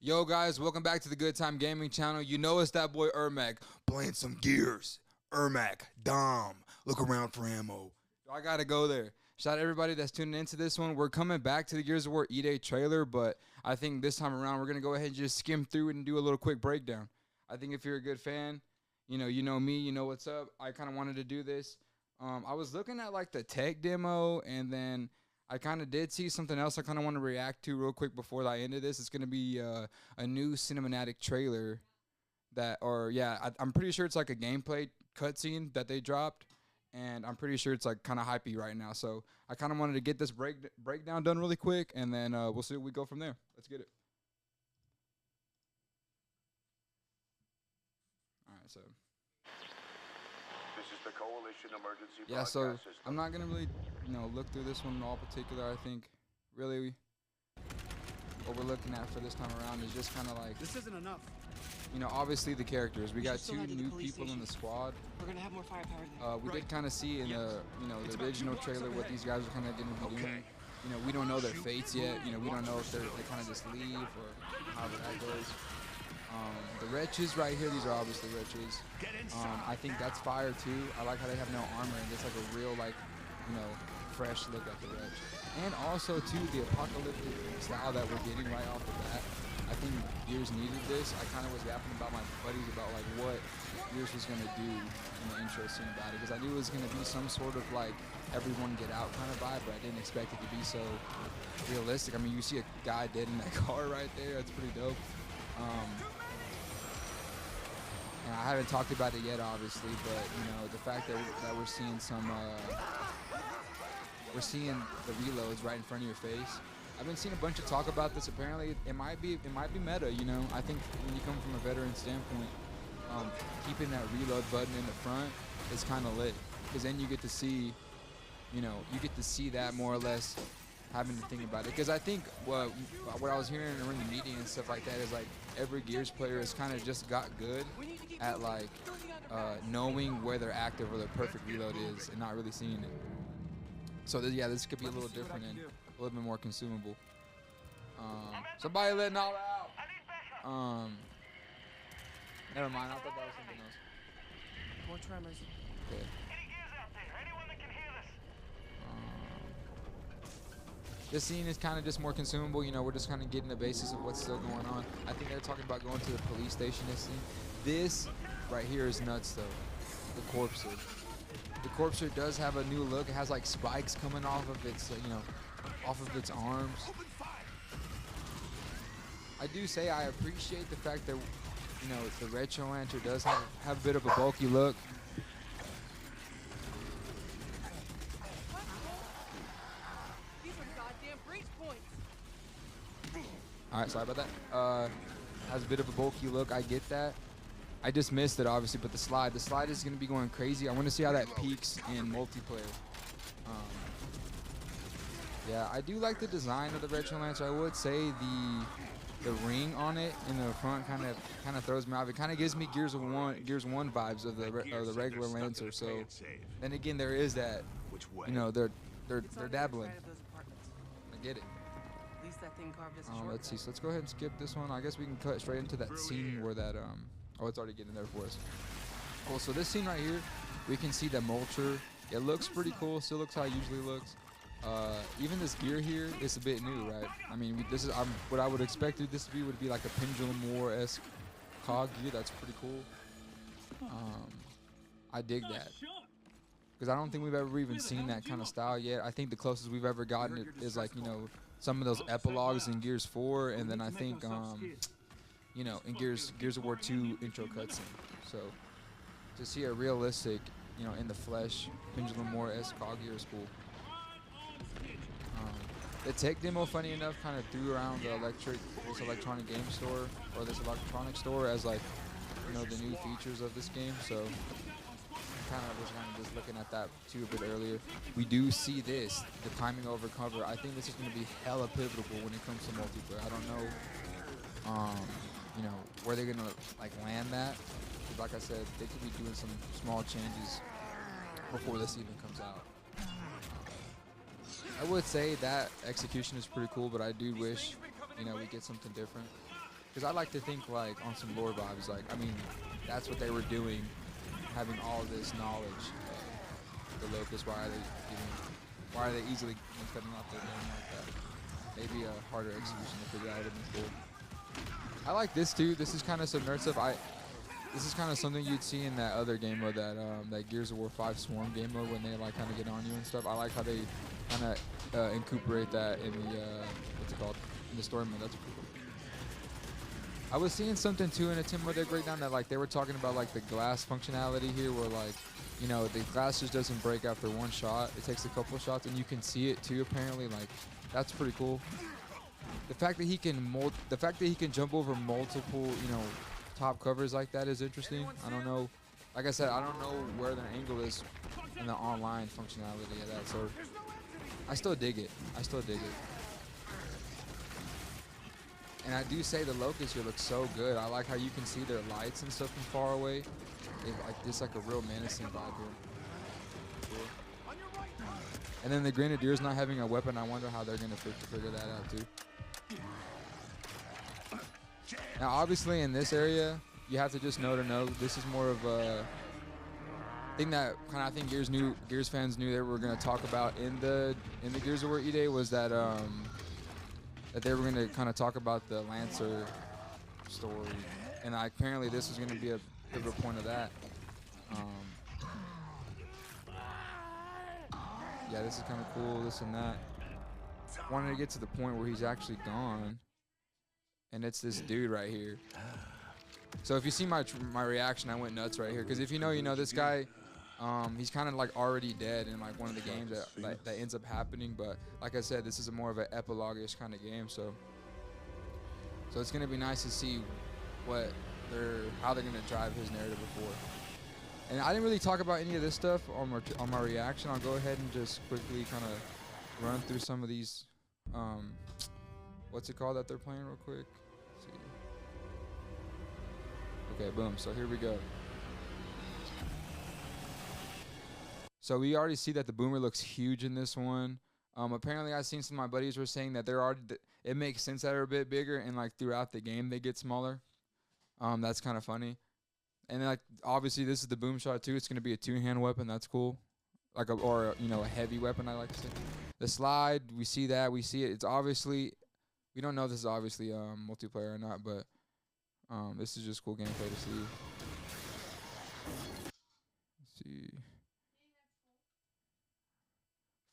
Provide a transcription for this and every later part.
Yo guys, welcome back to the Good Time Gaming channel. You know it's that boy Ermac playing some Gears. Ermac, Dom, look around for ammo. I gotta go there. Shout out everybody that's tuning into this one. We're coming back to the Gears of War E-Day trailer, but I think this time around we're gonna go ahead and just skim through it and do a little quick breakdown. I think if you're a good fan, you know me, you know what's up. I kind of wanted to do this. I was looking at like the tech demo, and then I kind of did see something else I kind of want to react to real quick before I ended this. It's going to be a new cinematic trailer I'm pretty sure it's like a gameplay cutscene that they dropped, and I'm pretty sure it's like kind of hypey right now. So I kind of wanted to get this breakdown done really quick, and then we'll see where we go from there. Let's get it. All right, so. This is the Coalition Emergency Yeah, so Broadcast System. I'm not gonna really, look through this one in all particular. I think really what we're looking at for this time around is just kind of like, this isn't enough. Obviously the characters. We got still two head to the new police people in the station. squad. We're gonna have more firepower than We did kind of see in the, the original trailer what these guys are kind of going to be doing. We don't know their fates yet. We don't know if they kind of just leave or however that goes. The wretches right here, these are obviously wretches. I think that's fire too. I like how they have no armor and it's like a real fresh look at the wretch. And also too, the apocalyptic style that we're getting right off the bat. I think Gears needed this. I kind of was yapping about my buddies about like what Gears was going to do in the intro scene about it, because I knew it was going to be some sort of like everyone get out kind of vibe, but I didn't expect it to be so realistic. I mean, you see a guy dead in that car right there. That's pretty dope. And I haven't talked about it yet, obviously, but the fact that we're seeing some, we're seeing the reloads right in front of your face. I've been seeing a bunch of talk about this. Apparently, it might be meta. I think when you come from a veteran standpoint, keeping that reload button in the front is kind of lit, because then you get to see, that more or less, having to think about it. Because I think what I was hearing during the meeting and stuff like that is like every Gears player has kind of just got good at like knowing where their active or their perfect reload is and not really seeing it. So this could be a little different and a little bit more consumable. Somebody letting all out. Never mind. I thought that was something else. more tremors. Okay. Any gears out there? Anyone that can hear this? This scene is kind of just more consumable. We're just kind of getting the basis of what's still going on. I think they're talking about going to the police station this scene. This right here is nuts, though. The Corpser. The Corpser does have a new look. It has like spikes coming off of its, off of its arms. I do say I appreciate the fact that, the Retro Lantern does have a bit of a bulky look. These are goddamn breach points. All right, sorry about that. Has a bit of a bulky look. I get that. I just missed it, obviously, but the slide is going to be going crazy. I want to see how that peaks in multiplayer. Yeah, I do like the design of the Retro Lancer. I would say the ring on it in the front kind of throws me off. It kind of gives me Gears 1 vibes of the regular Lancer. So then again, there is that. They're dabbling. I get it. At least that thing carved us a Let's see. So let's go ahead and skip this one. I guess we can cut straight into that scene where that oh, it's already getting there for us. Cool. So this scene right here, we can see the Mulcher. It looks pretty cool. Still looks how it usually looks. Even this gear here is a bit new, right? I mean, this is what I would expect this to be would be like a Pendulum War-esque cog gear. That's pretty cool. I dig that, because I don't think we've ever even seen that kind of style yet. I think the closest we've ever gotten it is like some of those epilogues in Gears 4, and then I think in Gears of War 2 intro cutscene. So to see a realistic, in the flesh Pendulum War-esque cog gear is cool. The tech demo, funny enough, kind of threw around this electronic game store, or this electronic store, as like, the new features of this game. So I was just looking at that too a bit earlier. We do see this, the timing over cover. I think this is going to be hella pivotal when it comes to multiplayer. I don't know, where they're going to like land that. Because like I said, they could be doing some small changes before this even comes out. I would say that execution is pretty cool, but I do wish, we get something different. Because I like to think like on some lore vibes. Like, I mean, that's what they were doing, having all this knowledge. The Locust, why are they easily cutting off their game like that? Maybe a harder execution to figure out would have been cool. I like this too. This is kind of some nerd stuff. This is kind of something you'd see in that other game mode, that Gears of War 5 Swarm game mode, when they like kind of get on you and stuff. I like how they kind of incorporate that in the what's it called, in the story mode. That's pretty cool. I was seeing something too in a Tim Deck breakdown that like they were talking about like the glass functionality here, where like, you know, the glass just doesn't break after one shot. It takes a couple shots, and you can see it too. Apparently, like that's pretty cool. The fact that he can jump over multiple, you know, top covers like that is interesting. I don't know. Like I said, I don't know where their angle is in the online functionality of that. So I still dig it. And I do say the Locust here looks so good. I like how you can see their lights and stuff from far away. It's like a real menacing vibe here. Cool. And then the Grenadiers not having a weapon, I wonder how they're going to figure that out too. Now, obviously, in this area, you have to just know to know. This is more of a thing that I think Gears fans knew they were going to talk about in the Gears of War E-Day, was that that they were going to kind of talk about the Lancer story, and apparently this was going to be a pivotal point of that. Yeah, this is kind of cool. This and that. Wanted to get to the point where he's actually gone. And it's this dude right here. So if you see my reaction, I went nuts right here. Because if you know, this guy, he's kind of like already dead in like one of the games that ends up happening. But like I said, this is more of an epilogue-ish kind of game. So it's gonna be nice to see how they're gonna drive his narrative before. And I didn't really talk about any of this stuff on my reaction. I'll go ahead and just quickly kind of run through some of these. What's it called that they're playing real quick? Let's see. Okay, boom. So here we go. So we already see that the boomer looks huge in this one. Apparently, I've seen some of my buddies were saying that it makes sense that they're a bit bigger, and like throughout the game they get smaller. That's kind of funny. And then, like, obviously this is the boom shot too. It's gonna be a two-hand weapon. That's cool. Like a heavy weapon, I like to say. The slide, we see that. We see it. It's obviously. We don't know if this is obviously multiplayer or not, but this is just cool gameplay to see. Let's see.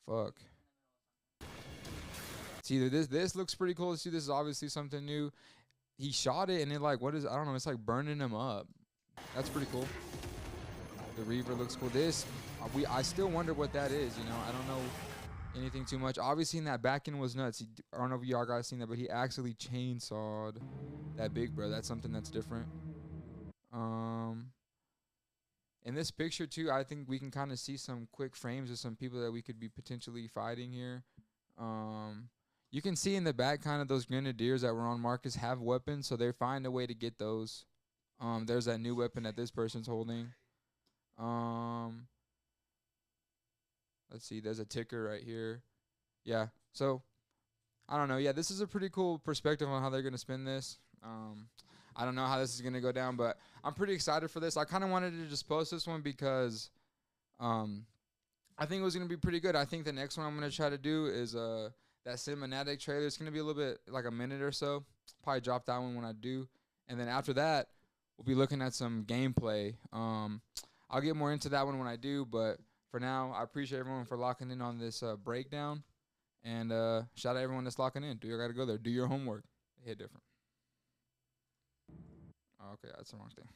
Fuck. See, this looks pretty cool to see. This is obviously something new. He shot it and it like, I don't know, it's like burning him up. That's pretty cool. The Reaver looks cool. I still wonder what that is, I don't know anything too much. Obviously, in that back end was nuts. I don't know if y'all guys seen that, but he actually chainsawed that big bro. That's something that's different. In this picture too, I think we can kind of see some quick frames of some people that we could be potentially fighting here. You can see in the back kind of those Grenadiers that were on Marcus have weapons, so they find a way to get those. There's that new weapon that this person's holding. Let's see, there's a ticker right here. Yeah, so I don't know. Yeah, this is a pretty cool perspective on how they're going to spin this. I don't know how this is going to go down, but I'm pretty excited for this. I kind of wanted to just post this one because I think it was going to be pretty good. I think the next one I'm going to try to do is that cinematic trailer. It's going to be a little bit, like a minute or so. Probably drop that one when I do. And then after that, we'll be looking at some gameplay. I'll get more into that one when I do, but for now, I appreciate everyone for locking in on this breakdown. And shout out everyone that's locking in. You got to go there. Do your homework. Hit different. Oh, okay, that's the wrong thing.